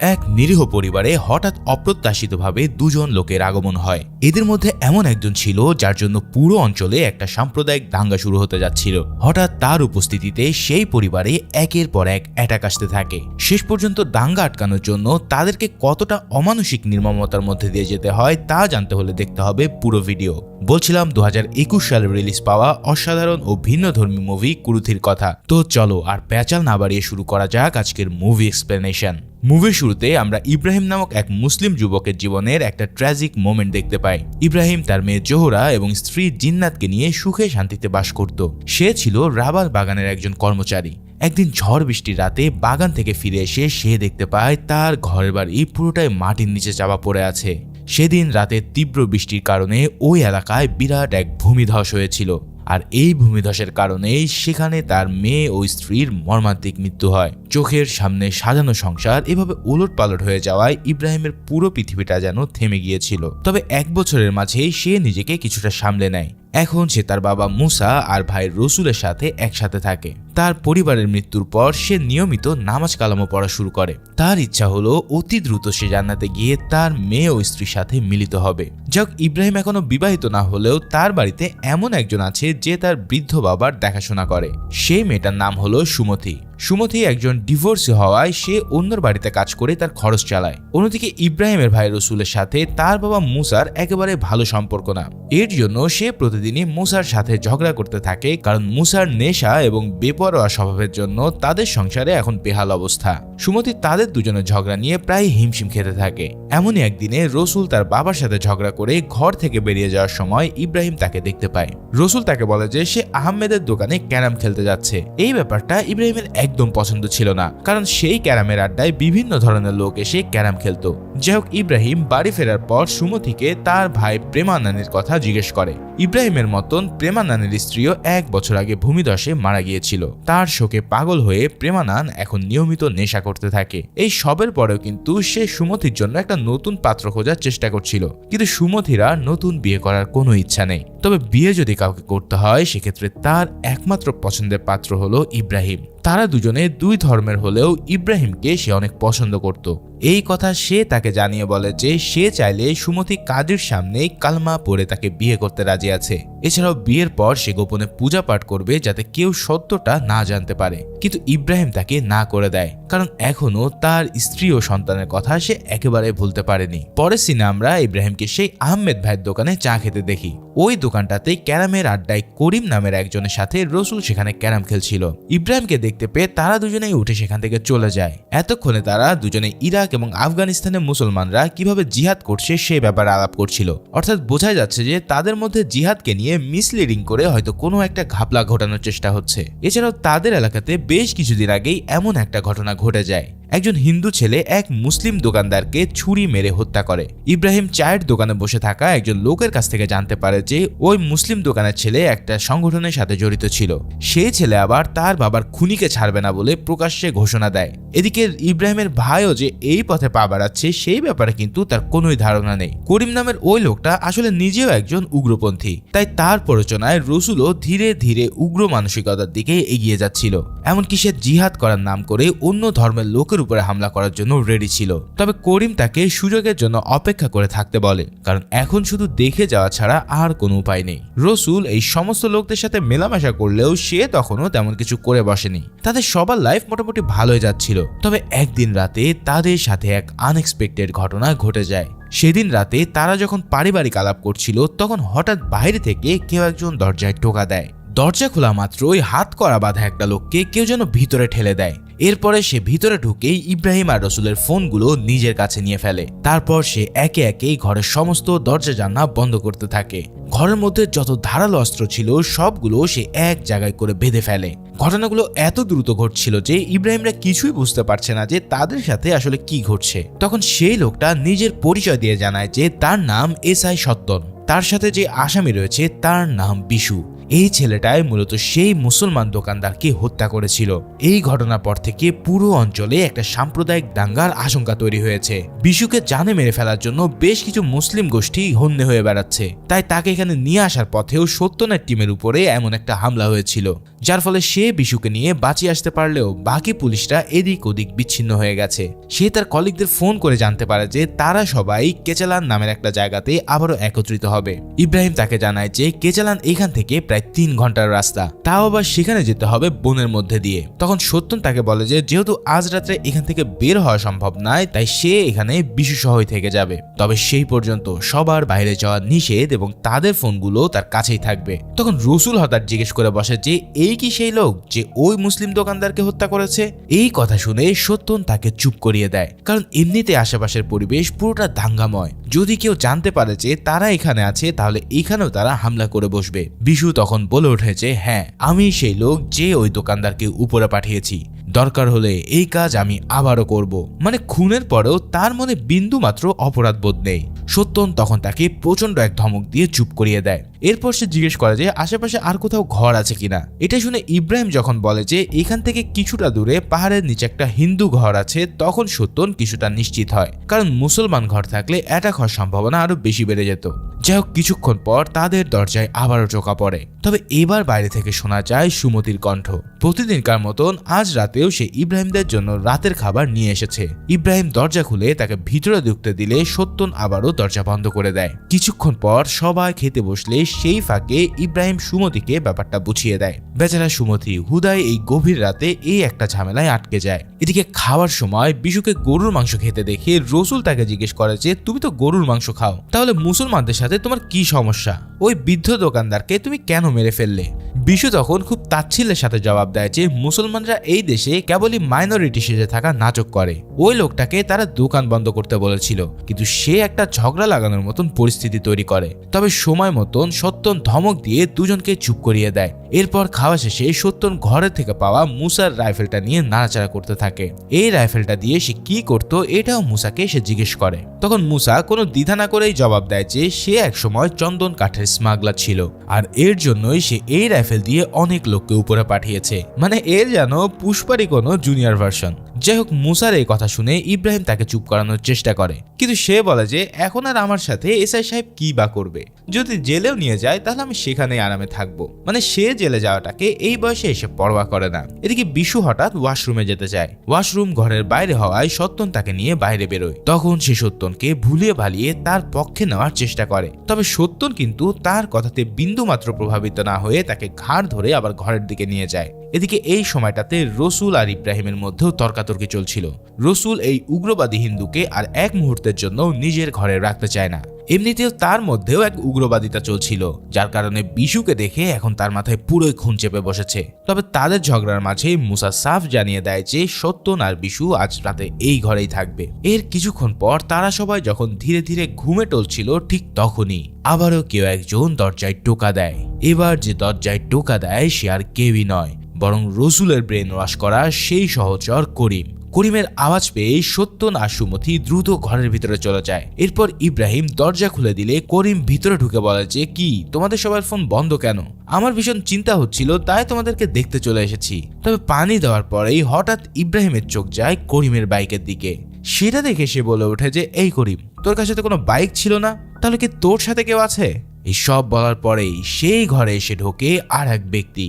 এক নিরীহ পরিবারে হঠাৎ অপ্রত্যাশিতভাবে দুজন লোকের আগমন হয়। এদের মধ্যে এমন একজন ছিল যার জন্য পুরো অঞ্চলে একটা সাম্প্রদায়িক দাঙ্গা শুরু হতে যাচ্ছিল। হঠাৎ তার উপস্থিতিতে সেই পরিবারে একের পর এক অ্যাটাক আসতে থাকে। শেষ পর্যন্ত দাঙ্গা আটকানোর জন্য তাদেরকে কতটা অমানসিক নির্মমতার মধ্যে দিয়ে যেতে হয় তা জানতে হলে দেখতে হবে পুরো ভিডিও। বলছিলাম 2021 সালে রিলিজ পাওয়া অসাধারণ ও ভিন্নধর্মী মুভি কুরুথির কথা। তো চলো আর প্যাচাল না বাড়িয়ে শুরু করা যাক আজকের মুভি এক্সপ্লেনেশন। মুভির শুরুতে আমরা ইব্রাহিম নামক এক মুসলিম যুবকের জীবনের একটা ট্র্যাজিক মোমেন্ট দেখতে পাই। ইব্রাহিম তার মেয়ে জোহরা এবং স্ত্রী জিন্নাতকে নিয়ে সুখে শান্তিতে বাস করত। সে ছিল রাবার বাগানের একজন কর্মচারী। একদিন ঝড় বৃষ্টির রাতে বাগান থেকে ফিরে এসে সে দেখতে পায় তার ঘরের বাড়ি পুরোটাই মাটির নিচে চাপা পড়ে আছে। সেদিন রাতে তীব্র বৃষ্টির কারণে ওই এলাকায় বিরাট এক ভূমিধস হয়েছিল, আর এই ভূমিধসের কারণেই সেখানে তার মেয়ে ও স্ত্রীর মর্মান্তিক মৃত্যু হয়। চোখের সামনে সাজানো সংসার এভাবে ওলটপালট হয়ে যাওয়ায় ইব্রাহিমের পুরো পৃথিবীটা যেন থেমে গিয়েছিল। তবে 1 বছরের মাঝেই সে নিজেকে কিছুটা সামলে নেয়। এখন সে তার বাবা মুসা আর ভাই রসুলের সাথে একসাথে থাকে। তার পরিবারের মৃত্যুর পর সে নিয়মিত নামাজ কালামও পড়া শুরু করে। তার ইচ্ছা হলো অতি দ্রুত সে জান্নাতে গিয়ে তার মেয়ে ও স্ত্রীর সাথে মিলিত হবে। যাক, ইব্রাহিম এখনো বিবাহিত না হলেও তার বাড়িতে এমন একজন আছে যে তার বৃদ্ধ বাবার দেখাশোনা করে। সেই মেয়েটার নাম হলো সুমথি। সুমথি একজন ডিভোর্সি হওয়ায় সে অন্যর বাড়িতে কাজ করে তার খরচ চালায়। অন্যদিকে ইব্রাহিমের ভাই রসুলের সাথে তার বাবা মুসার একেবারে ভালো সম্পর্ক না। এর জন্য সে প্রতিদিনই মুসার সাথে ঝগড়া করতে থাকে, কারণ মুসার নেশা এবং বেপরোয়া স্বভাবের জন্য তাদের সংসারে এখন বেহাল অবস্থা। সুমথি তাদের দুজনের ঝগড়া নিয়ে প্রায় হিমশিম খেতে থাকে। এমনই একদিনে রসুল তার বাবার সাথে ঝগড়া করে ঘর থেকে বেরিয়ে যাওয়ার সময় ইব্রাহিম তাকে দেখতে পায়। রসুল তাকে বলে যে সে আহমেদের দোকানে ক্যারাম খেলতে যাচ্ছে। এই ব্যাপারটা ইব্রাহিমের একদম পছন্দ ছিল না, কারণ সেই ক্যারামের আড্ডায় বিভিন্ন ধরনের লোক এসে ক্যারাম খেলতো। যাই হোক, ইব্রাহিম বাড়ি ফেরার পর সুমথিকে তার ভাই প্রেমানানির কথা জিজ্ঞেস করে। ইব্রাহিমের মতন প্রেমানানির স্ত্রীও 1 বছর আগে ভূমিধসে মারা গিয়েছিল। তার শোকে পাগল হয়ে প্রেমানান এখন নিয়মিত নেশা করতে থাকে। এই সবের পরেও কিন্তু সে সুমথির জন্য একটা নতুন পাত্র খোঁজার চেষ্টা করছিল, কিন্তু সুমথিরা নতুন বিয়ে করার কোনো ইচ্ছা নেই। তবে বিয়ে যদি কাউকে করতে হয় সেক্ষেত্রে তার একমাত্র পছন্দের পাত্র হলো ইব্রাহিম। তারা দুজনে 2 ধর্মের হলেও ইব্রাহিমকে সে অনেক পছন্দ করত। এই কথা সে তাকে জানিয়ে বলে যে সে চাইলে সুমথি কাজীর সামনে কালমা পড়ে তাকে বিয়ে করতে রাজি আছে। এছাড়াও বিয়ের পর সে গোপনে পূজা পাঠ করবে যাতে কেউ সত্যটা না জানতে পারে। কিন্তু ইব্রাহিম তাকে না করে দেয়, কারণ এখনো তার স্ত্রী ও সন্তানের কথা সে একেবারে ভুলতে পারেনি। পরের সিনে আমরা ইব্রাহিমকে সেই আহমেদ ভাইয়ের দোকানে চা খেতে দেখি। ওই দোকানটাতে ক্যারামের আড্ডায় করিম নামের একজনের সাথে রসুল সেখানে ক্যারাম খেলছিল। ইব্রাহিমকে দেখতে পেয়ে তারা দুজনেই উঠে সেখান থেকে চলে যায়। এতক্ষণে তারা দুজনে ইরাক এবং আফগানিস্তানের মুসলমানরা কিভাবে জিহাদ করছে সেই ব্যাপারে আলাপ করছিল। অর্থাৎ বোঝা যাচ্ছে যে তাদের মধ্যে জিহাদকে নিয়ে মিসলিডিং করে হয়তো কোনো একটা ঘাপলা ঘটানোর চেষ্টা হচ্ছে। এছাড়াও তাদের এলাকাতে বেশ কিছুদিন আগেই এমন একটা ঘটনা ঘটে যায়। একজন হিন্দু ছেলে এক মুসলিম দোকানদারকে ছুরি মেরে হত্যা করে। ইব্রাহিম চায়ের দোকানে বসে থাকা একজন লোকের কাছ থেকে জানতে পারে যে ওই মুসলিম দোকানের ছেলে একটা সংগঠনের সাথে জড়িত ছিল। সেই ছেলে আবার তার বাবার খুনিকে ছাড়বে না বলে প্রকাশ্যে ঘোষণা দেয়। এদিকে ইব্রাহিমের ভাইও যে এই পথে পা বাড়াচ্ছে সেই ব্যাপারে কিন্তু তার কোনোই ধারণা নেই। করিম নামের ওই লোকটা আসলে নিজেও একজন উগ্রপন্থী, তাই তার প্ররোচনায় রসুলও ধীরে ধীরে উগ্র মানসিকতার দিকে এগিয়ে যাচ্ছিল। এমনকি সে জিহাদ করার নাম করে অন্য ধর্মের লোকের উপরে হামলা করার জন্য রেডি ছিল। তবে করিম তাকে সুযোগের জন্য অপেক্ষা করে থাকতে বলে, কারণ এখন শুধু দেখে যাওয়া ছাড়া আর কোনো উপায় নেই। রসুল এই সমস্ত লোকদের সাথে মেলামেশা করলেও সে তখনও তেমন কিছু করে বসেনি। তাদের সবার লাইফ মোটামুটি ভালোই যাচ্ছিল। তবে একদিন রাতে তাদের সাথে এক আনএক্সপেক্টেড ঘটনা ঘটে যায়। সেদিন রাতে তারা যখন পারিবারিক আলাপ করছিল তখন হঠাৎ বাইরে থেকে কেউ একজন দরজায় টোকা দেয়। দরজা খোলা মাত্রই হাত করা বাঁধা একটা লোককে কেউ যেন ভিতরে ঠেলে দেয়। এরপরে সে ভিতরে ঢুকেই ইব্রাহিম আর রসুলের ফোনগুলো নিজের কাছে নিয়ে ফেলে। তারপর সে একে একে ঘরের সমস্ত দরজা জানলা বন্ধ করতে থাকে। ঘরের মধ্যে যত ধারালো অস্ত্র ছিল সবগুলো সে এক জায়গায় করে বেঁধে ফেলে। ঘটনাগুলো এত দ্রুত ঘটছিল যে ইব্রাহিমরা কিছুই বুঝতে পারছে না যে তাদের সাথে আসলে কি ঘটছে। তখন সেই লোকটা নিজের পরিচয় দিয়ে জানায় যে তার নাম এসআই সত্তন। তার সাথে যে আসামি রয়েছে তার নাম বিশু। এই ছেলেটাই মূলত সেই মুসলমান দোকানদারকে হত্যা করেছিল। এই ঘটনার পর থেকে পুরো অঞ্চলে একটা সাম্প্রদায়িক দাঙ্গার আশঙ্কা তৈরি হয়েছে। বিশুকে জানে মেরে ফেলার জন্য বেশ কিছু মুসলিম গোষ্ঠী হন্যে হয়ে বেড়াচ্ছে। তাই তাকে এখানে নিয়ে আসার পথেও সত্যনের টিমের উপরে এমন একটা হামলা হয়েছিল, যার ফলে সে বিশুকে নিয়ে বাঁচিয়ে আসতে পারলেও বাকি পুলিশরা এদিক ওদিক বিচ্ছিন্ন হয়ে গেছে। সে তার কলিগদের ফোন করে জানতে পারে যে তারা সবাই কেচালান নামের একটা জায়গাতে আবারও একত্রিত হবে। ইব্রাহিম তাকে জানায় যে কেচালান এখান থেকে প্রায় 3 ঘন্টার রাস্তা, তাও আবার সেখানে যেতে হবে বনের মধ্যে দিয়ে। তখন সত্যন তাকে বলে যে যেহেতু আজ রাত্রে এখান থেকে বের হওয়া সম্ভব নয়, তাই সে এখানে বিশু সহই থেকে যাবে। তবে সেই পর্যন্ত সবার বাইরে যাওয়া নিষেধ এবং তাদের ফোনগুলো তার কাছেই থাকবে। তখন রসুল হঠাৎ জিজ্ঞেস করে বসে যে এই কি সেই লোক যে ওই মুসলিম দোকানদারকে হত্যা করেছে? এই কথা শুনে সত্যন তাকে চুপ করিয়ে দেয়, কারণ এমনিতে আশেপাশের পরিবেশ পুরোটা দাঙ্গাময়। যদি কেউ জানতে পারে যে তারা এখানে আছে তাহলে এখানেও তারা হামলা করে বসবে। বিশু তখন বলে ওঠে যে হ্যাঁ, আমি সেই লোক যে ওই দোকানদারকে উপরে পাঠিয়েছি। দরকার হলে এই কাজ আমি আবারও করব। মানে খুনের পরেও তার মনে বিন্দু মাত্র অপরাধ বোধ নেই। সত্যন তখন তাকে প্রচন্ড এক ধমক দিয়ে চুপ করিয়ে দেয়। এরপর সে জিজ্ঞেস করে যে আশেপাশে আর কোথাও ঘর আছে কিনা। এটা শুনে ইব্রাহিম যখন বলে যে এখান থেকে কিছুটা দূরে পাহাড়ের নিচে একটা হিন্দু ঘর আছে, তখন সত্যন কিছুটা নিশ্চিত হয়, কারণ মুসলমান ঘর থাকলে অ্যাটাক হওয়ার সম্ভাবনা আরো বেশি বেড়ে যেত। যাই হোক, কিছুক্ষণ পর তাদের দরজায় আবারও টোকা পড়ে। তবে এবার বাইরে থেকে শোনা যায় সুমতির কণ্ঠ। প্রতিদিনকার মতন আজ রাতেও সে ইব্রাহিমদের জন্য রাতের খাবার নিয়ে এসেছে। ইব্রাহিম দরজা খুলে তাকে ভিতরে ঢুকতে দিলে সত্যন আবারও দরজা বন্ধ করে দেয়। কিছুক্ষণ পর সবাই খেতে বসলে সেই ফাঁকে ইব্রাহিম সুমতিকে ব্যাপারটা বুঝিয়ে দেয়। বেচারা সুমতি হুদায় এই গভীর রাতে এই একটা ঝামেলায় আটকে যায়। এদিকে খাওয়ার সময় বিশুকে গরুর মাংস খেতে দেখে রসুল তাকে জিজ্ঞেস করে যে তুমি তো গরুর মাংস খাও, তাহলে মুসলমানদের সাথে তোমার কি সমস্যা? ওই বৃদ্ধ দোকানদারকে তুমি কেন মেরে ফেললে? বিশু তখন খুব তাচ্ছিল্যের সাথে জবাব দেয় যে মুসলমানরা এই দেশে কেবলই মাইনরিটি সেজে থাকা নাটক করে। ওই লোকটাকে তারা দোকান বন্ধ করতে বলেছিল, কিন্তু সে একটা ঝগড়া লাগানোর মতন পরিস্থিতি তৈরি করে। তবে সময় মতন সত্যন ধমক দিয়ে দুজনকে চুপ করিয়ে দেয়। এরপর খাওয়া শেষে সত্যন ঘরের থেকে পাওয়া মুসার রাইফেলটা নিয়ে নাড়াচাড়া করতে থাকে। এই রাইফেলটা দিয়ে সে কি করতো এটাও মুসাকে সে জিজ্ঞেস করে। তখন মুসা কোনো দ্বিধা না করেই জবাব দেয় যে সে একসময় চন্দন কাঠের স্মাগলার ছিল, আর এর জন্যই সে এই রাইফেল দিয়ে অনেক লোককে উপরে পাঠিয়েছে। মানে এর যেন পুষ্পারই কোনো জুনিয়র ভার্সন। যাই হোক, মুসার এই কথা শুনে ইব্রাহিম তাকে চুপ করানোর চেষ্টা করে, কিন্তু সে বলে যে এখন আর আমার সাথে এসআই সাহেব কি বা করবে? যদি জেলেও নিয়ে যায় তাহলে আমি সেখানেই আরামে থাকবো। মানে সে জেলে যাওয়াটাকে এই বয়সে এসে পরোয়া করে না। এদিকে বিশু হঠাৎ ওয়াশরুমে যেতে চায়। ওয়াশরুম ঘরের বাইরে হওয়ায় সত্যন তাকে নিয়ে বাইরে বেরোয়। তখন সে সত্যনকে ভুলিয়ে ভালিয়ে তার পক্ষে নেওয়ার চেষ্টা করে। তবে সত্যন কিন্তু তার কথাতে বিন্দু মাত্র প্রভাবিত না হয়ে তাকে ঘাড় ধরে আবার ঘরের দিকে নিয়ে যায়। এদিকে এই সময়টাতে রসুল আর ইব্রাহিমের মধ্যেও তর্কাতর্কি চলছিল। রসুল এই উগ্রবাদী হিন্দুকে আর এক মুহূর্তের জন্য নিজের ঘরে রাখতে চায় না। এমনিতেও তার মধ্যেও এক উগ্রবাদিতা চলছিল, যার কারণে বিশুকে দেখে এখন তার মাথায় পুরোই খুন চেপে বসেছে। তবে তাদের ঝগড়ার মাঝে মুসা সাফ জানিয়ে দেয় যে সত্যন আর বিশু আজ রাতে এই ঘরেই থাকবে। এর কিছুক্ষণ পর তারা সবাই যখন ধীরে ধীরে ঘুমে টলছিল, ঠিক তখনই আবারও কেউ একজন দরজায় টোকা দেয়। এবার যে দরজায় টোকা দেয় সে আর কেউই নয়, বরং রসুলের ব্রেন ওয়াশ করা সেই সহচর করিম। করিমের আওয়াজ পেয়ে সত্যন আর সুমতি দ্রুত ঘরের ভিতরে চলে যায়। এরপর ইব্রাহিম দরজা খুলে দিলে করিম ভিতরে ঢুকে বলে যে কি তোমাদের সবার ফোন বন্ধ কেন? আমার ভীষণ চিন্তা হচ্ছিল, তাই তোমাদেরকে দেখতে চলে এসেছি। তবে পানি দেওয়ার পরেই হঠাৎ ইব্রাহিমের চোখ যায় করিমের বাইকের দিকে। সেটা দেখে সে বলে ওঠে যে এই করিম, তোর কাছে তো কোনো বাইক ছিল না, তাহলে কি তোর সাথে কেউ আছে? এই সব বলার পরেই সেই ঘরে এসে ঢোকে আর এক ব্যক্তি,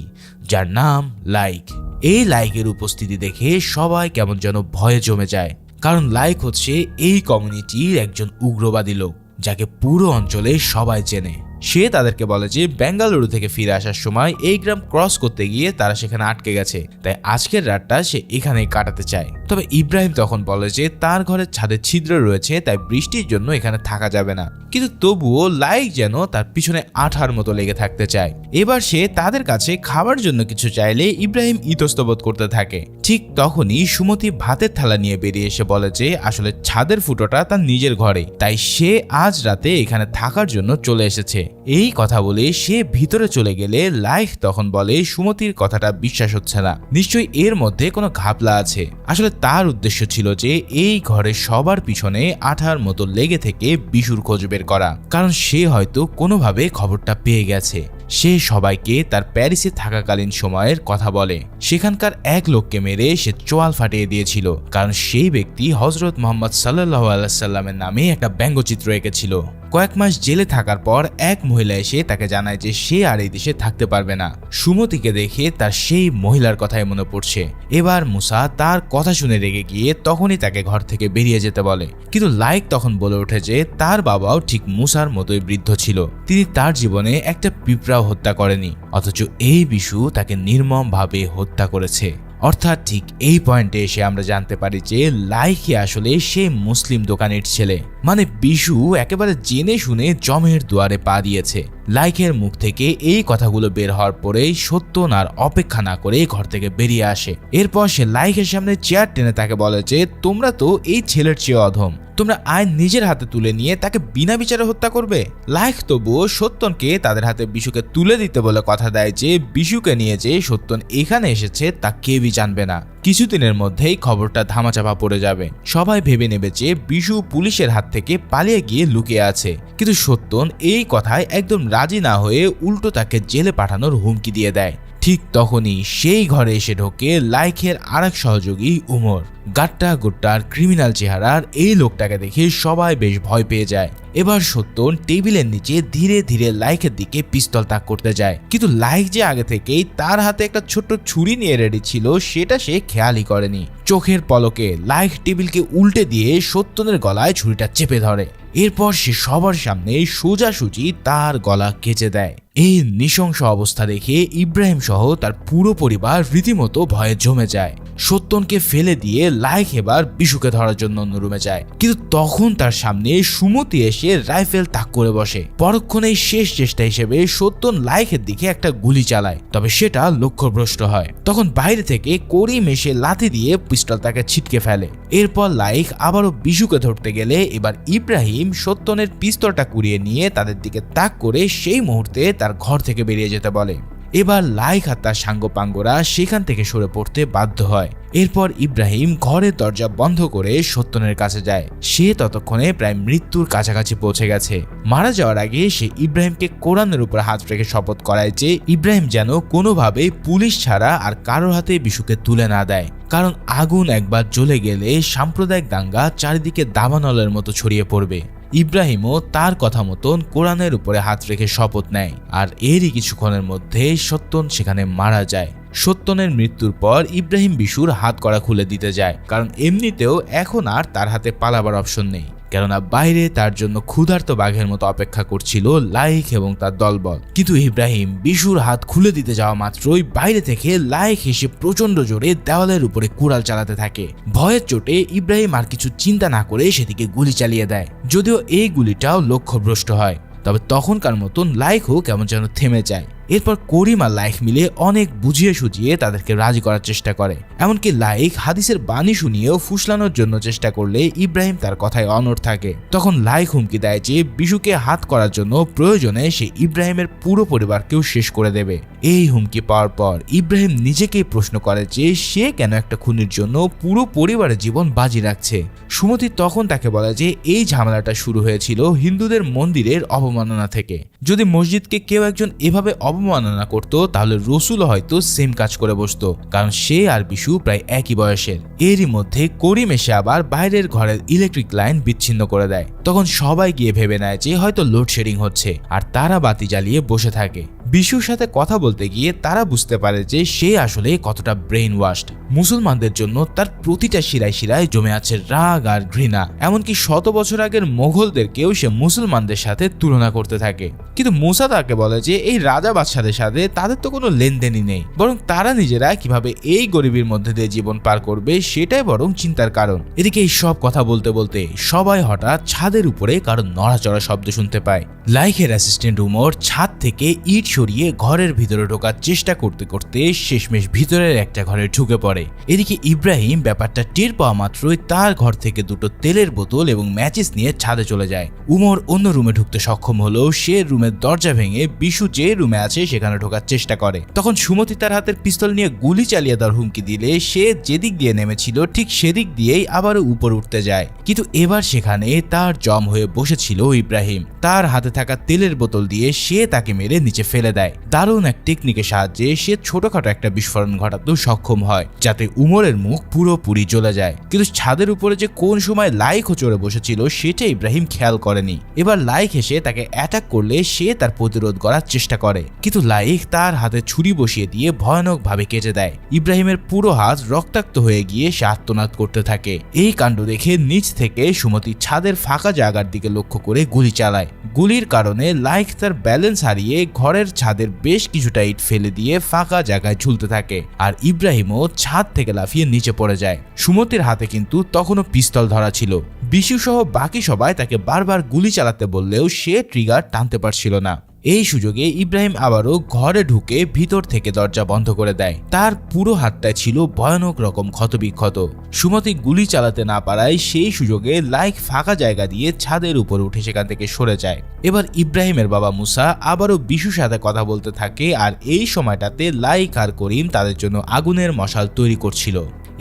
যার নাম লাইক। এই লাইকের উপস্থিতি দেখে সবাই কেমন যেন ভয়ে জমে যায়, কারণ লাইক হচ্ছে এই কমিউনিটির একজন উগ্রবাদী লোক, যাকে পুরো অঞ্চলে সবাই চেনে। সে তাদেরকে বলে যে বেঙ্গালুরু থেকে ফিরে আসার সময় এই গ্রাম ক্রস করতে গিয়ে তারা সেখানে আটকে গেছে, তাই আজকের রাতটা সে এখানেই কাটাতে চায়। তবে ইব্রাহিম তখন বলে যে তার ঘরের ছাদে ছিদ্র রয়েছে, তাই বৃষ্টির জন্য এখানে থাকা যাবে না। কিন্তু তবুও লাইক যেন তার পিছনে আঠার মতো লেগে থাকতে চায়। এবার সে তাদের কাছে খাবার জন্য কিছু চাইলে ইব্রাহিম ইতস্তবোধ করতে থাকে। ঠিক তখনই সুমতি ভাতের থালা নিয়ে বেরিয়ে এসে বলে যে আসলে ছাদের ফুটোটা তার নিজের ঘরে, তাই সে আজ রাতে এখানে থাকার জন্য চলে এসেছে। এই কথা বলে সে ভিতরে চলে গেলে লাইক তখন বলে সুমতির কথাটা বিশ্বাস হচ্ছে না, নিশ্চয়ই এর মধ্যে কোনো ঘাপলা আছে। আসলে তার উদ্দেশ্য ছিল যে এই ঘরে সবার পিছনে আঠার মতো লেগে থেকে বিশুর খোঁজ বের করা, কারণ সে হয়তো কোনোভাবে খবরটা পেয়ে গেছে। সে সবাইকে তার প্যারিসে থাকাকালীন সময়ের কথা বলে। সেখানকার এক লোককে মেরে সে চোয়াল ফাটিয়ে দিয়েছিল, কারণ সেই ব্যক্তি হযরত মুহাম্মদ সাল্লাল্লাহু আলাইহি সাল্লামের নামে একটা ব্যঙ্গচিত্র এঁকেছিল। কয়েক মাস জেলে থাকার পর এক মহিলা এসে তাকে জানায় যে সে আর এই দেশে থাকতে পারবে না। সুমতিকে দেখে তার সেই মহিলার কথাই মনে পড়ছে। এবার মুসা তার কথা শুনে রেগে গিয়ে তখনই তাকে ঘর থেকে বেরিয়ে যেতে বলে, কিন্তু লাইক তখন বলে ওঠে যে তার বাবাও ঠিক মুসার মতোই বৃদ্ধ ছিল, তিনি তার জীবনে একটা পিঁপড়াও হত্যা করেনি, অথচ এই বিশু তাকে নির্মমভাবে হত্যা করেছে। অর্থাৎ ঠিক এই পয়েন্টে এসে আমরা জানতে পারি যে লাইকি আসলে সে মুসলিম দোকানের ছেলে। মানে বিশু একেবারে জেনে শুনে জমের দুয়ারে পা দিয়েছে। লাইকের মুখ থেকে এই কথাগুলো বের হওয়ার পরে সত্যন আর অপেক্ষা না করে ঘর থেকে বেরিয়ে আসে। এরপর সে লাইকের সামনে চেয়ার টেনে তাকে বলে যে তোমরা তো এই ছেলের চেয়ে অধম, তোমরা আইন নিজের হাতে তুলে নিয়ে তাকে বিনা বিচারে হত্যা করবে। লাইক তবুও সত্যনকে তাদের হাতে বিশুকে তুলে দিতে বলে কথা দেয় যে বিশুকে নিয়ে যে সত্যন এখানে এসেছে তা কেউই জানবে না। কিছুদিনের মধ্যেই খবরটা ধামাচাপা পড়ে যাবে। সবাই ভেবে নেবে যে বিশু পুলিশের হাত থেকে পালিয়ে গিয়ে লুকিয়ে আছে, কিন্তু সত্যন এই কথায় একদম রাজি না হয়ে উল্টো তাকে জেলে পাঠানোর হুমকি দিয়ে দেয়। ঠিক তখনই সেই ঘরে এসে ঢোকে লাইকের আরেক সহযোগী উমর। গাট্টা গুট্টার ক্রিমিনাল চেহারার এই লোকটাকে দেখে সবাই বেশ ভয় পেয়ে যায়। এবার সত্যন টেবিলের নিচে ধীরে ধীরে লাইকের দিকে পিস্তল তাক করতে যায়, কিন্তু লাইক যে আগে থেকেই তার হাতে একটা ছোট্ট ছুরি নিয়ে রেডি ছিল সেটা সে খেয়ালই করেনি। চোখের পলকে লাইক টেবিলকে উল্টে দিয়ে সত্যনের গলায় ছুরিটা চেপে ধরে। এরপর সে সবার সামনে সোজাসুজি তার গলা কেচে দেয়। এই নৃশংস অবস্থা দেখে ইব্রাহিম সহ তার পুরো পরিবার রীতিমতো ভয়ে জমে যায়। সত্যনকে ফেলে দিয়ে লাইক এবার বিশুকে ধরার জন্য অন্য রুমে যায়, কিন্তু তখন তার সামনে সুমতি এসে রাইফেল তাক করে বসে। পরক্ষণেই শেষ চেষ্টা হিসেবে সত্যন লাইকের দিকে একটা গুলি চালায়, তবে সেটা লক্ষ্যভ্রষ্ট হয়। তখন বাইরে থেকে করিম এসে লাথি দিয়ে পিস্তল তাকে ছিটকে ফেলে। এরপর লাইক আবারও বিশুকে ধরতে গেলে এবার ইব্রাহিম সত্যনের পিস্তলটা কুড়িয়ে নিয়ে তাদের দিকে তাক করে সেই মুহূর্তে তার ঘর থেকে বেরিয়ে যেতে বলে। এবার লাইক আর তার সাঙ্গপাঙ্গরা সেখান থেকে সরে পড়তে বাধ্য হয়। এরপর ইব্রাহিম ঘরের দরজা বন্ধ করে সত্যনের কাছে যায়। সে ততক্ষণে প্রায় মৃত্যুর কাছাকাছি পৌঁছে গেছে। মারা যাওয়ার আগে সে ইব্রাহিমকে কোরআনের উপর হাত রেখে শপথ করায় যে ইব্রাহিম যেন কোনোভাবে পুলিশ ছাড়া আর কারোর হাতে বিশুকে তুলে না দেয়, কারণ আগুন একবার জ্বলে গেলে সাম্প্রদায়িক দাঙ্গা চারিদিকে দাবানলের মতো ছড়িয়ে পড়বে। ইব্রাহিমও তার কথা মতন কোরআনের উপরে হাত রেখে শপথ নেয়, আর এরই কিছুক্ষণের মধ্যে সত্যন সেখানে মারা যায়। সত্যনের মৃত্যুর পর ইব্রাহিম বিশুর হাত কড়া খুলে দিতে যায়, কারণ এমনিতেও এখন আর তার হাতে পালাবার অপশন নেই, কেননা বাইরে তার জন্য ক্ষুধার্ত বাঘের মতো অপেক্ষা করছিল লাইক এবং তার দলবল। কিন্তু ইব্রাহিম বিশুর হাত খুলে দিতে যাওয়া মাত্রই বাইরে থেকে লাইক এসে প্রচন্ড জোরে দেওয়ালের উপরে কুড়াল চালাতে থাকে। ভয়ের চোটে ইব্রাহিম আর কিছু চিন্তা না করে সেদিকে গুলি চালিয়ে দেয়। যদিও এই গুলিটাও লক্ষ্যভ্রষ্ট হয়, তবে তখনকার মতন লাইকও কেমন যেন থেমে যায়। এরপর করিম আর লাইক মিলে অনেক বুঝিয়ে সুঝিয়ে তাদেরকে রাজি করার চেষ্টা করে। এমনকি লাইক হাদিসের বাণী শুনিয়েও ফুসলানোর জন্য চেষ্টা করলে ইব্রাহিম তার কথায় অনড় থাকে। তখন লাইক হুমকি দেয় যে বিশুকে হাত করার জন্য প্রয়োজনে সে ইব্রাহিমের পুরো পরিবারকেও শেষ করে দেবে। এই হুমকি পাওয়ার পর ইব্রাহিম নিজেকেই প্রশ্ন করে যে সে কেন একটা খুনির জন্য পুরো পরিবারের জীবন বাজি রাখছে। সুমতি তখন তাকে বলে যে এই ঝামেলাটা শুরু হয়েছিল হিন্দুদের মন্দিরের অবমাননা থেকে। যদি মসজিদকে কেউ একজন এভাবে অবমাননা করত তাহলে রসুল হয়তো সেম কাজ করে বসতো, কারণ সে আর বিশু প্রায় একই বয়সের। এরই মধ্যে করিম এসে আবার বাইরের ঘরের ইলেকট্রিক লাইন বিচ্ছিন্ন করে দেয়। তখন সবাই গিয়ে ভেবে নেয় যে হয়তো লোডশেডিং হচ্ছে, আর তারা বাতি জ্বালিয়ে বসে থাকে। বিশুর সাথে কথা বলতে গিয়ে তারা বুঝতে পারে যে সে আসলে কতটা ব্রেইন ওয়াশড। মুসলমানদের জন্য তার প্রতিটা শিরায় শিরায় জমে আছে রাগ আর ঘৃণা। এমনকি 100 বছর আগের মোগলদেরকেও সে মুসলমানদের সাথে তুলনা করতে থাকে। কিন্তু মুসা তাকে বলে যে এই রাজা বাদশাদের সাথে তাদের তো কোনো লেনদেনই নেই, বরং তারা নিজেরা কিভাবে এই গরিবের মধ্যে দিয়ে জীবন পার করবে সেটাই বরং চিন্তার কারণ। এদিকে এই সব কথা বলতে বলতে সবাই হঠাৎ ছাদের উপরে কারো নড়াচড়া শব্দ শুনতে পায়। লাইকের অ্যাসিস্ট্যান্ট উমর ছাদ থেকে ইট সরিয়ে ঘরের ভিতরে ঢোকার চেষ্টা করতে করতে শেষমেশ ভিতরের একটা ঘরে ঢুকে পড়ে। এদিকে ইব্রাহিম ব্যাপারটা টের পাওয়া মাত্রই তার ঘর থেকে 2টো তেলের বোতল এবং ম্যাচেস নিয়ে ছাদে চলে যায়। উমর অন্য রুমে ঢুকতে সক্ষম হলেও সে রুমে রুমের দরজা ভেঙে বিশু যে রুমে আছে সেখানে ঢোকার চেষ্টা করে। তখন সুমতি তার হাতের পিস্তল নিয়ে গুলি চালিয়ে দেওয়ার হুমকি দিলে সে যেদিক দিয়ে নেমেছিল ঠিক সেদিক দিয়েই আবারও উপর উঠতে যায়। কিন্তু এবার সেখানে তার জম হয়ে বসেছিল ইব্রাহিম। তার হাতে থাকা তেলের বোতল দিয়ে সে তাকে মেরে নিচে ফেলে দেয়। দারুণ এক টেকনিকের সাহায্যে সে ছোটখাটো একটা বিস্ফোরণ ঘটাতেও সক্ষম হয়, যাতে উমরের মুখ পুরোপুরি জ্বলে যায়। কিন্তু ছাদের উপরে যে কোন সময় লাইকও চড়ে বসেছিল সেটা ইব্রাহিম খেয়াল করেনি। এবার লাইক এসে তাকে অ্যাটাক করলে সে তার প্রতিরোধ করার চেষ্টা করে, কিন্তু লাইক তার হাতে ছুরি বসিয়ে দিয়ে ভয়ানকভাবে কেটে দেয়। ইব্রাহিমের পুরো হাত রক্তাক্ত হয়ে গিয়ে সে আর্তনাদ করতে থাকে। এই কাণ্ড দেখে নিচ থেকে সুমতি ছাদের ফাঁকা জায়গার দিকে লক্ষ্য করে গুলি চালায়। গুলির কারণে লাইক তার ব্যালেন্স হারিয়ে ঘরের ছাদের বেশ কিছুটা ইট ফেলে দিয়ে ফাঁকা জায়গায় ঝুলতে থাকে, আর ইব্রাহিমও ছাদ থেকে লাফিয়ে নিচে পড়ে যায়। সুমতির হাতে কিন্তু তখনও পিস্তল ধরা ছিল। বিশু সহ বাকি সবাই তাকে বারবার গুলি চালাতে বললেও সে ট্রিগার টানতে পারছিল না। এই সুযোগে ইব্রাহিম আবারও ঘরে ঢুকে ভিতর থেকে দরজা বন্ধ করে দেয়। তার পুরো হাতটা ছিল ভয়ানক রকম ক্ষতবিক্ষত। সুমতি গুলি চালাতে না পারায় সেই সুযোগে লাইক ফাঁকা জায়গা দিয়ে ছাদের উপর উঠে সেখান থেকে সরে যায়। এবার ইব্রাহিমের বাবা মুসা আবারও বিশুর সাথে কথা বলতে থাকে, আর এই সময়টাতে লাইক আর করিম তাদের জন্য আগুনের মশাল তৈরি করছিল।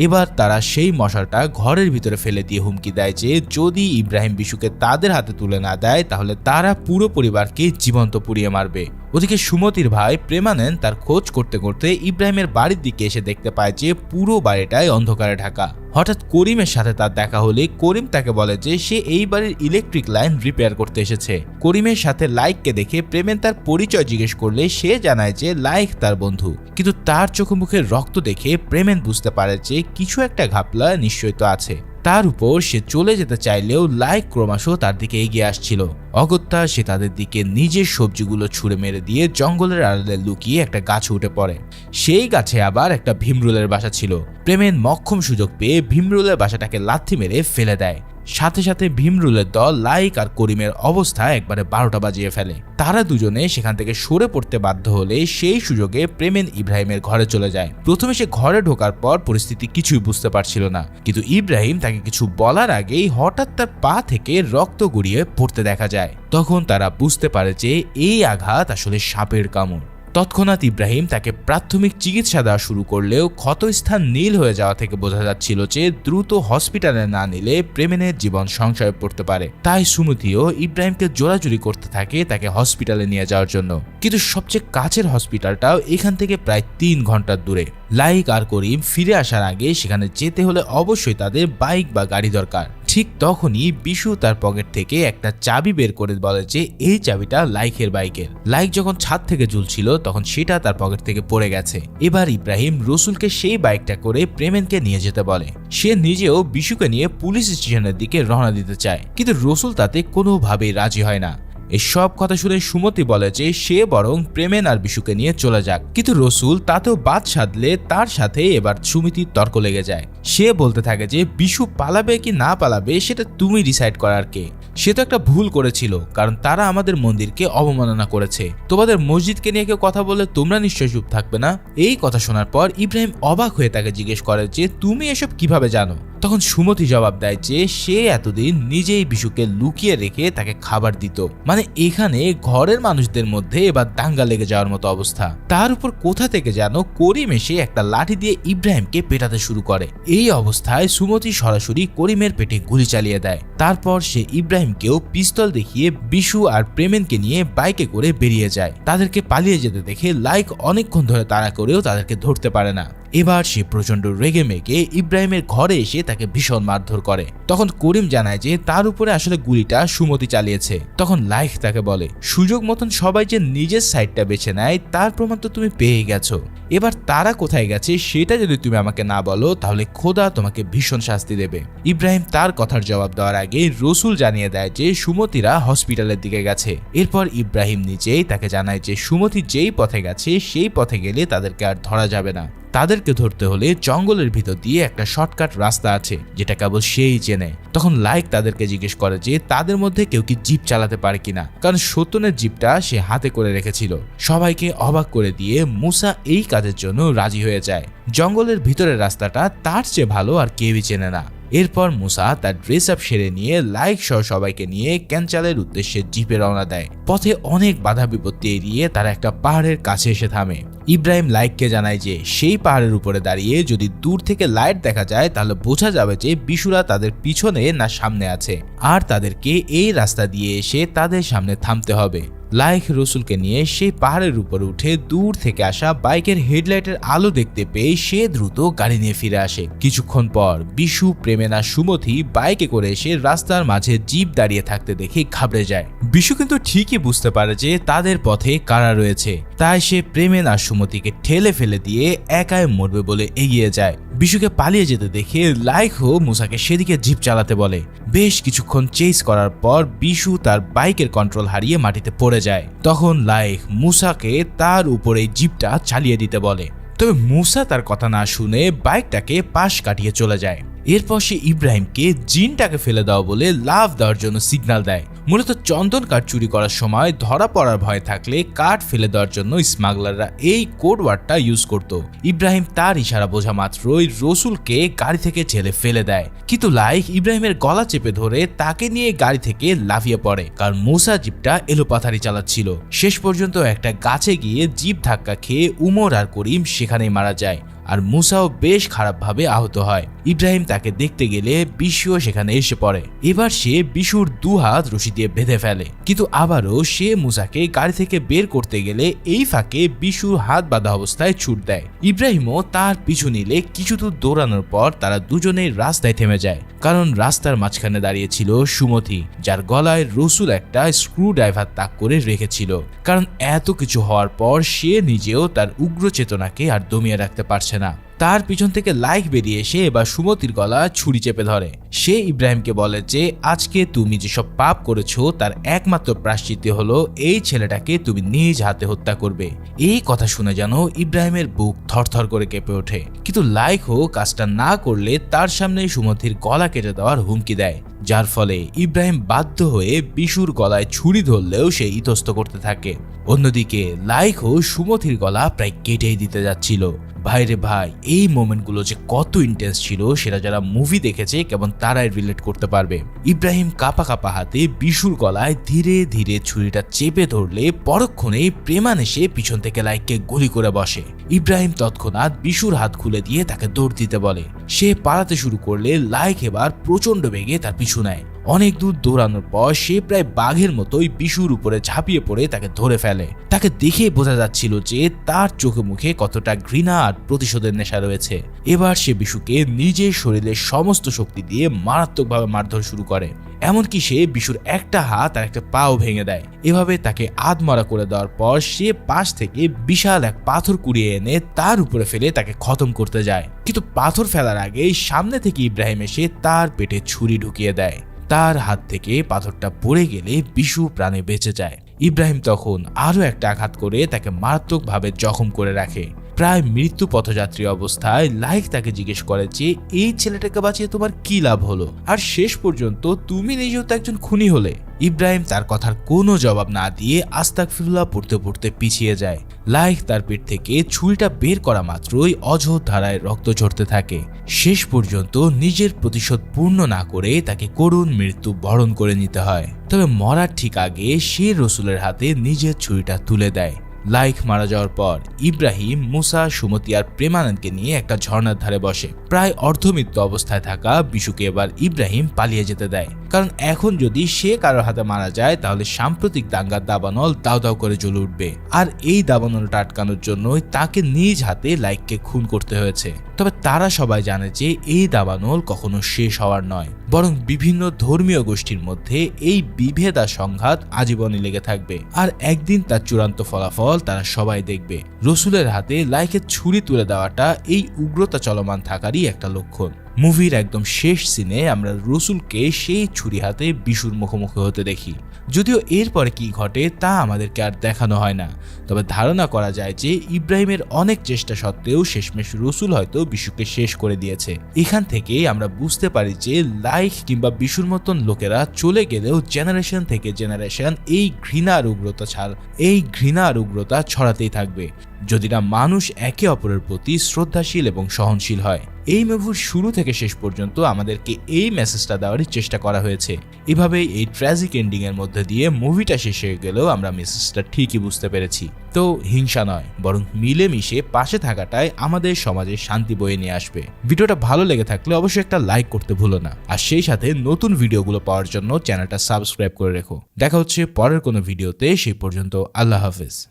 এবার তারা সেই মশালটা ঘরের ভিতরে ফেলে দিয়ে হুমকি দেয় যে যদি ইব্রাহিম বিশুকে তাদের হাতে তুলে না দেয় তাহলে তারা পুরো পরিবারকে জীবন্ত পুড়িয়ে মারবে। ওদিকে সুমতির ভাই প্রেমানন্দ তার খোঁজ করতে করতে ইব্রাহিমের বাড়ির দিকে এসে দেখতে পায় যে পুরো বাড়িটাই অন্ধকারে ঢাকা। হঠাৎ করিমের সাথে তার দেখা হলে করিম তাকে বলে যে সে এই বাড়ির ইলেকট্রিক লাইন রিপেয়ার করতে এসেছে। করিমের সাথে লাইককে দেখে প্রেমেন তার পরিচয় জিজ্ঞেস করলে সে জানায় যে লাইক তার বন্ধু, কিন্তু তার চোখে মুখে রক্ত দেখে প্রেমেন বুঝতে পারে যে কিছু একটা ঘাপলা নিশ্চয়ই তো আছে। তার উপর সে চলে যেতে চাইলেও লাইক ক্রমশ তার দিকে এগিয়ে আসছিল। অগত্যা সে তাদের দিকে নিজের সবজিগুলো ছুঁড়ে মেরে দিয়ে জঙ্গলের আড়ালে লুকিয়ে একটা গাছে উঠে পড়ে। সেই গাছে আবার একটা ভীমরুলের বাসা ছিল। প্রেমেন মক্ষম সুযোগ পেয়ে ভীমরুলের বাসাটাকে লাথি মেরে ফেলে দেয়। সাথে সাথে ভীমরুলের দল লাইক আর করিমের অবস্থা একবারে 12টা বাজিয়ে ফেলে। তারা দুজনে সেখান থেকে সরে পড়তে বাধ্য হলে সেই সুযোগে প্রেমেন ইব্রাহিমের ঘরে চলে যায়। প্রথমে সে ঘরে ঢোকার পর পরিস্থিতি কিছুই বুঝতে পারছিল না, কিন্তু ইব্রাহিম তাকে কিছু বলার আগেই হঠাৎ তার পা থেকে রক্ত গড়িয়ে পড়তে দেখা যায়। তখন তারা বুঝতে পারে যে এই আঘাত আসলে সাপের কামড়। তৎক্ষণাৎ ইব্রাহিম তাকে প্রাথমিক চিকিৎসা দেওয়া শুরু করলেও ক্ষতস্থান নীল হয়ে যাওয়া থেকে বোঝা যাচ্ছিল যে দ্রুত হসপিটালে না নিলে প্রেমেনের জীবন সংশয়ে পড়তে পারে। তাই সুমতিও ইব্রাহিমকে জোরাজুরি করতে থাকে তাকে হসপিটালে নিয়ে যাওয়ার জন্য, কিন্তু সবচেয়ে কাছের হসপিটালটাও এখান থেকে প্রায় 3 ঘন্টার দূরে। লাইক আর করিম ফিরে আসার আগে সেখানে যেতে হলে অবশ্যই তাদের বাইক বা গাড়ি দরকার। ঠিক তখনই বিশু তার পকেট থেকে একটা চাবি বের করে বলে যে এই চাবিটা লাইকের বাইকের। লাইক যখন ছাদ থেকে ঝুলছিল তখন সেটা তার পকেট থেকে পড়ে গেছে। এবার ইব্রাহিম রসুলকে সেই বাইকটা করে প্রেমেনকে নিয়ে যেতে বলে। সে নিজেও বিশুকে নিয়ে পুলিশ স্টেশনের দিকে রওনা দিতে চায়, কিন্তু রসুল তাতে কোনোভাবেই রাজি হয় না। এই সব কথা শুনে সুমতি বলে যে সে বরং প্রেমেন আর বিশুকে নিয়ে চলে যাক, কিন্তু রসুল তাতেও বাদ সাধলে তার সাথে এবার সুমিতির তর্ক লেগে যায়। সে বলতে থাকে যে বিশু পালাবে কি না পালাবে সেটা তুমি ডিসাইড করার কে। সে তো একটা ভুল করেছিল, কারণ তারা আমাদের মন্দিরকে অবমাননা করেছে। তোমাদের মসজিদকে নিয়ে কেউ কথা বললে তোমরা নিশ্চয়ই চুপ থাকবে না। এই কথা শোনার পর ইব্রাহিম অবাক হয়ে তাকে জিজ্ঞেস করে যে তুমি এসব কিভাবে জানো। তখন সুমতি জবাব দেয় যে সে এতদিন নিজেই বিশুকে লুকিয়ে রেখে তাকে খাবার দিত। মানে এখানে ঘরের মানুষদের মধ্যে এবার দাঙ্গা লেগে যাওয়ার মতো অবস্থা। তার উপর কোথা থেকে যেন করিম এসে একটা লাঠি দিয়ে ইব্রাহিমকে পেটাতে শুরু করে। এই অবস্থায় সুমতি সরাসরি করিমের পেটে গুলি চালিয়ে দেয়। তারপর সে ইব্রাহিমকেও পিস্তল দেখিয়ে বিশু আর প্রেমেনকে নিয়ে বাইকে করে বেরিয়ে যায়। তাদেরকে পালিয়ে যেতে দেখে লাইক অনেকক্ষণ ধরে তাড়া করেও তাদেরকে ধরতে পারে না। এবার সে প্রচন্ড রেগে মেগে ইব্রাহিমের ঘরে এসে তাকে ভীষণ মারধর করে। তখন করিম জানায় যে তার উপরে আসলে গুলিটা সুমতি চালিয়েছে। তখন লাইক তাকে বলে সুযোগ মতন সবাই যে নিজের সাইডটা বেছে নেয় তার প্রমাণ তো তুমি পেয়ে গেছো। এবার তারা কোথায় গেছে সেটা যদি তুমি আমাকে না বলো তাহলে খোদা তোমাকে ভীষণ শাস্তি দেবে। ইব্রাহিম তার কথার জবাব দেওয়ার আগে রসুল জানিয়ে দেয় যে সুমতিরা হসপিটালের দিকে গেছে। এরপর ইব্রাহিম নিজেই তাকে জানায় যে সুমতি যেই পথে গেছে সেই পথে গেলে তাদেরকে আর ধরা যাবে না। তাদেরকে ধরতে হলে জঙ্গলের ভিতর দিয়ে একটা শর্টকাট রাস্তা আছে যেটা কেবল সেই চেনে। তখন লাইক তাদেরকে জিজ্ঞেস করে যে তাদের মধ্যে কেউ কি জিপ চালাতে পারে কিনা, কারণ সত্যনের জিপটা সে হাতে করে রেখেছিল। সবাইকে অবাক করে দিয়ে মুসা এই কাজের জন্য রাজি হয়ে যায়। জঙ্গলের ভিতরের রাস্তাটা তার চেয়ে ভালো আর কেউই চেনে না। এরপর মুসা তার ড্রেস আপ সেরে নিয়ে লাইক সহ সবাইকে নিয়ে ক্যাঞ্চালের উদ্দেশ্যে জিপে রওনা দেয়। পথে অনেক বাধা বিপত্তি এড়িয়ে তারা একটা পাহাড়ের কাছে এসে থামে। ইব্রাহিম লাইককে জানায় যে সেই পাহাড়ের উপরে দাঁড়িয়ে যদি দূর থেকে লাইট দেখা যায় তাহলে বোঝা যাবে যে বিশুরা তাদের পিছনে না সামনে আছে, আর তাদেরকে এই রাস্তা দিয়ে এসে তাদের সামনে থামতে হবে। লাইক রসুলকে নিয়ে সেই পাহাড়ের উপরে উঠে দূর থেকে আসা বাইকের হেডলাইটের আলো দেখতে পেয়ে সে দ্রুত গাড়ি নিয়ে ফিরে আসে। কিছুক্ষণ পর বিশু, প্রেমেনা, সুমথি বাইকে করে এসে রাস্তার মাঝে জিপ দাঁড়িয়ে থাকতে দেখে ঘাবড়ে যায়। বিশু কিন্তু ঠিকই বুঝতে পারে যে তাদের পথে কারা রয়েছে, তাই সে প্রেমেনা সুমতিকে ঠেলে ফেলে দিয়ে একাই মরবে বলে এগিয়ে যায়। বিশুকে পালিয়ে যেতে দেখে লাইকও মুসাকে সেদিকে জিপ চালাতে বলে। বেশ কিছুক্ষণ চেস করার পর বিশু তার বাইকের কন্ট্রোল হারিয়ে মাটিতে পড়ে যায়। তখন লাইক মুসাকে তার উপরে জিপটা চালিয়ে দিতে বলে, তবে মুসা তার কথা না শুনে বাইকটাকে পাশ কাটিয়ে চলে যায়। এরপর সে ইব্রাহিমকে জিনটাকে ফেলে দাও বলে লাভ দেওয়ার জন্য সিগন্যাল দেয়। মূলত চন্দন কাঠ চুরি করার সময় ধরা পড়ার ভয় থাকলে কাঠ ফেলে দেওয়ার জন্য স্মাগলাররা এই কোড ওয়ার্ডটা ইউজ করত। ইব্রাহিম তার ইশারা বোঝা মাত্রই রসুলকে গাড়ি থেকে ঠেলে ফেলে দেয়, কিন্তু লাইক ইব্রাহিমের গলা চেপে ধরে তাকে নিয়ে গাড়ি থেকে লাফিয়ে পড়ে, কারণ মুসা জিপটা এলোপাথারি চালাচ্ছিল। শেষ পর্যন্ত একটা গাছে গিয়ে জিপ ধাক্কা খেয়ে উমর আর করিম সেখানেই মারা যায়, আর মুসাও বেশ খারাপভাবে আহত হয়। ইব্রাহিম তাকে দেখতে গেলে বিশুও সেখানে এসে পড়ে। এবার সে বিশুর দুহাত রশি দিয়ে বেঁধে ফেলে, কিন্তু আবারও সে মুসাকে গাড়ি থেকে বের করতে গেলে এই ফাঁকে বিশুর হাত বাঁধা অবস্থায় ছুট দেয়। ইব্রাহিমও তার পিছু নিলে কিছু দূর দৌড়ানোর পর তারা দুজনেই রাস্তায় থেমে যায়, কারণ রাস্তার মাঝখানে দাঁড়িয়েছিল সুমথি, যার গলায় রসুল একটা স্ক্রু ড্রাইভার তাক করে রেখেছিল। কারণ এত কিছু হওয়ার পর সে নিজেও তার উগ্র চেতনাকে আর দমিয়ে রাখতে পারছে না। তার পিছন থেকে লাইক বেরিয়ে এসে এবার সুমতির গলা ছুরি চেপে ধরে। সে ইব্রাহিমকে বলে যে আজকে তুমি যেসব পাপ করেছো তার একমাত্র প্রায়শ্চিত্ত হলো এই ছেলেটাকে তুমি নিজ হাতে হত্যা করবে। এই কথা শুনে যেন ইব্রাহিমের বুক থরথর করে কেঁপে ওঠে, কিন্তু লাইকও কাজটা না করলে তার সামনে সুমতির গলা কেটে দেওয়ার হুমকি দেয়, যার ফলে ইব্রাহিম বাধ্য হয়ে বিশুর গলায় ছুরি ধরলেও সে ইতস্ত করতে থাকে। অন্যদিকে লাইকও সুমতির গলা প্রায় কেটেই দিতে যাচ্ছিল। ভাইরে ভাই, এই মোমেন্টগুলো যে কত ইন্টেন্স ছিল সেটা যারা মুভি দেখেছে কেবল তারাই রিলেট করতে পারবে। ইব্রাহিম কাঁপা কাঁপা হাতে বিশুর গলায় ধীরে ধীরে ছুরিটা চেপে ধরলে পরক্ষণেই প্রেমান এসে পিছন থেকে লাইককে গুলি করে বসে। ইব্রাহিম তৎক্ষণাৎ বিশুর হাত খুলে দিয়ে তাকে দৌড় দিতে বলে। সে পালাতে শুরু করলে লাইক এবার প্রচন্ড বেগে তার পিছু নেয়। অনেক দূর দৌড়ানোর পর সে প্রায় বাঘের মতোই বিশুর উপরে ঝাঁপিয়ে পড়ে তাকে ধরে ফেলে। তাকে দেখে বোঝা যাচ্ছিল যে তার চোখে মুখে কতটা ঘৃণা আর প্রতিশোধের নেশা রয়েছে। এবার সে বিশুকে নিজের শরীরের সমস্ত শক্তি দিয়ে মারাত্মকভাবে মারধর শুরু করে, এমনকি সে বিশুর একটা হাত আর একটা পাও ভেঙে দেয়। এভাবে তাকে আধমরা করে দেওয়ার পর সে পাশ থেকে বিশাল এক পাথর কুড়িয়ে এনে তার উপরে ফেলে তাকে খতম করতে যায়, কিন্তু পাথর ফেলার আগে সামনে থেকে ইব্রাহিম এসে তার পেটে ছুরি ঢুকিয়ে দেয়। তার হাত থেকে পাথরটা পড়ে গেলে বিশু প্রাণে বেঁচে যায়। ইব্রাহিম তখন আরো একটা আঘাত করে তাকে মারাত্মকভাবে জখম করে রাখে। প্রায় মৃত্যু পথযাত্রী অবস্থায় লাইক তাকে জিজ্ঞেস করে যে এই ছেলেটাকে বাঁচিয়ে তোমার কি লাভ হলো, আর শেষ পর্যন্ত তুমি নিজেও তো একজন খুনি হলে। ইব্রাহিম তার কথার কোনো জবাব না দিয়ে আস্তাগফিরুল্লাহ পড়তে পড়তে পিছিয়ে যায়। লাইক তার পেট থেকে ছুরিটা বের করা মাত্রই অঝোর ধারায় রক্ত ঝরতে থাকে। শেষ পর্যন্ত নিজের প্রতিশোধ পূর্ণ না করে তাকে করুণ মৃত্যু বরণ করে নিতে হয়। তবে মরার ঠিক আগে সে রসুলের হাতে নিজের ছুরিটা তুলে দেয়। লাইক মারা যাওয়ার পর ইব্রাহিম, মুসা, সুমতি আর প্রেমানন্দকে নিয়ে একটা ঝর্ণার ধারে বসে। প্রায় অর্ধমৃত্যু অবস্থায় থাকা বিশুকে এবার ইব্রাহিম পালিয়ে যেতে দেয়, কারণ এখন যদি সে কারোর হাতে মারা যায় তাহলে সাম্প্রতিক দাঙ্গার দাবানল দাও দাও করে জ্বলে উঠবে, আর এই দাবানলটা আটকানোর জন্যই তাকে নিজ হাতে লাইককে খুন করতে হয়েছে। তবে তারা সবাই জানে যে এই দাবানল কখনো শেষ হওয়ার নয়, বরং বিভিন্ন ধর্মীয় গোষ্ঠীর মধ্যে এই বিভেদ আর সংঘাত আজীবনই লেগে থাকবে, আর একদিন তার চূড়ান্ত ফলাফল তারা সবাই দেখবে। রসুলের হাতে লাইকের ছুরি তুলে দেওয়াটা এই উগ্রতা চলমান থাকারই একটা লক্ষণ। মুভির একদম শেষ সিনে আমরা রসুলকে সেই ছুরি হাতে বিশুর মুখোমুখি হতে দেখি। যদিও এরপরে কি ঘটে তা আমাদেরকে আর দেখানো হয় না, তবে ধারণা করা যায় যে ইব্রাহিমের অনেক চেষ্টা সত্ত্বেও শেষমেশ রসুল হয়তো বিশুকে শেষ করে দিয়েছে। এখান থেকে আমরা বুঝতে পারি যে লাইক কিংবা বিশুর মতন লোকেরা চলে গেলেও জেনারেশন থেকে জেনারেশন এই ঘৃণা আর উগ্রতা ছড়াতেই থাকবে, যদি না মানুষ একে অপরের প্রতি শ্রদ্ধাশীল এবং সহনশীল হয়। এই মুভির শুরু থেকে শেষ পর্যন্ত আমাদেরকে এই মেসেজটা দেওয়ারই চেষ্টা করা হয়েছে। এভাবেই এই ট্র্যাজিক এন্ডিং এর মধ্যে দিয়ে মুভিটা শেষ হয়ে গেলেও আমরা মেসেজটা ঠিকই বুঝতে পেরেছি। তো হিংসা নয়, বরং মিলেমিশে পাশে থাকাটাই আমাদের সমাজে শান্তি বয়ে নিয়ে আসবে। ভিডিওটা ভালো লেগে থাকলে অবশ্যই একটা লাইক করতে ভুলো না, আর সেই সাথে নতুন ভিডিওগুলো পাওয়ার জন্য চ্যানেলটা সাবস্ক্রাইব করে রেখো। দেখা হচ্ছে পরের কোনো ভিডিওতে, সেই পর্যন্ত আল্লাহ হাফেজ।